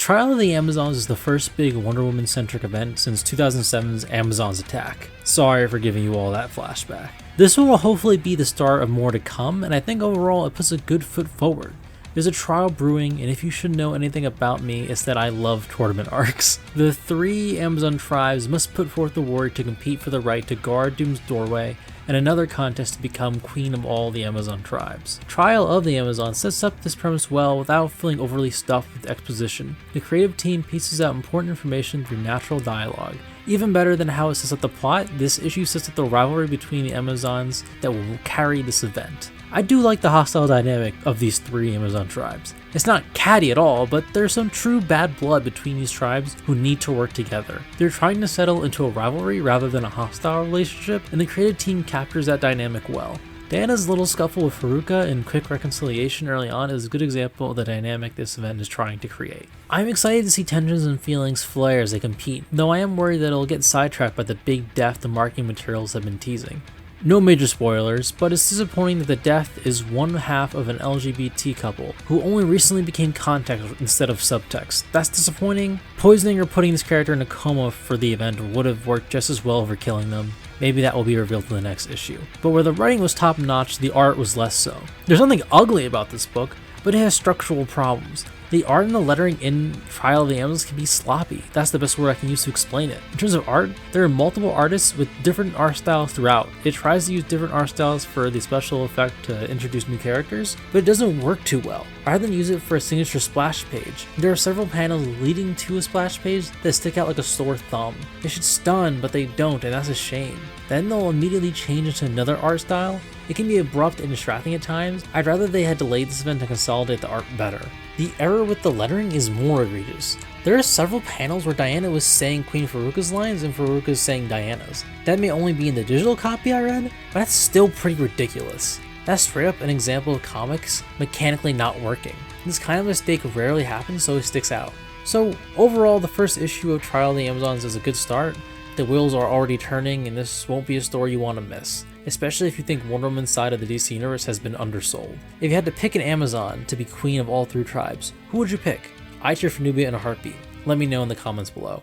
Trial of the Amazons is the first big Wonder Woman-centric event since 2007's Amazons Attack. Sorry for giving you all that flashback. This one will hopefully be the start of more to come, and I think overall it puts a good foot forward. There's a trial brewing, and if you should know anything about me, it's that I love tournament arcs. The 3 Amazon tribes must put forth the warrior to compete for the right to guard Doom's doorway, and another contest to become queen of all the Amazon tribes. Trial of the Amazon sets up this premise well without feeling overly stuffed with exposition. The creative team pieces out important information through natural dialogue. Even better than how it sets up the plot, this issue sets up the rivalry between the Amazons that will carry this event. I do like the hostile dynamic of these 3 Amazon tribes. It's not catty at all, but there's some true bad blood between these tribes who need to work together. They're trying to settle into a rivalry rather than a hostile relationship, and the creative team captures that dynamic well. Diana's little scuffle with Faruka and quick reconciliation early on is a good example of the dynamic this event is trying to create. I'm excited to see tensions and feelings flare as they compete, though I am worried that it'll get sidetracked by the big death the marketing materials have been teasing. No major spoilers, but it's disappointing that the death is one half of an LGBT couple who only recently became context instead of subtext. That's disappointing. Poisoning or putting this character in a coma for the event would have worked just as well for killing them. Maybe that will be revealed in the next issue. But where the writing was top notch, the art was less so. There's nothing ugly about this book, but it has structural problems. The art and the lettering in Trial of the Amazons can be sloppy. That's the best word I can use to explain it. In terms of art, there are multiple artists with different art styles throughout. It tries to use different art styles for the special effect to introduce new characters, but it doesn't work too well. Rather than use it for a signature splash page, there are several panels leading to a splash page that stick out like a sore thumb. They should stun, but they don't, and that's a shame. Then they'll immediately change into another art style. It can be abrupt and distracting at times. I'd rather they had delayed this event to consolidate the art better. The error with the lettering is more egregious. There are several panels where Diana was saying Queen Faruka's lines and Faruka's saying Diana's. That may only be in the digital copy I read, but that's still pretty ridiculous. That's straight up an example of comics mechanically not working. This kind of mistake rarely happens, so it sticks out. So overall, the first issue of Trial of the Amazons is a good start. The wheels are already turning, and this won't be a story you want to miss, especially if you think Wonder Woman's side of the DC Universe has been undersold. If you had to pick an Amazon to be queen of all 3 tribes, who would you pick? I'd cheer for Nubia in a heartbeat. Let me know in the comments below.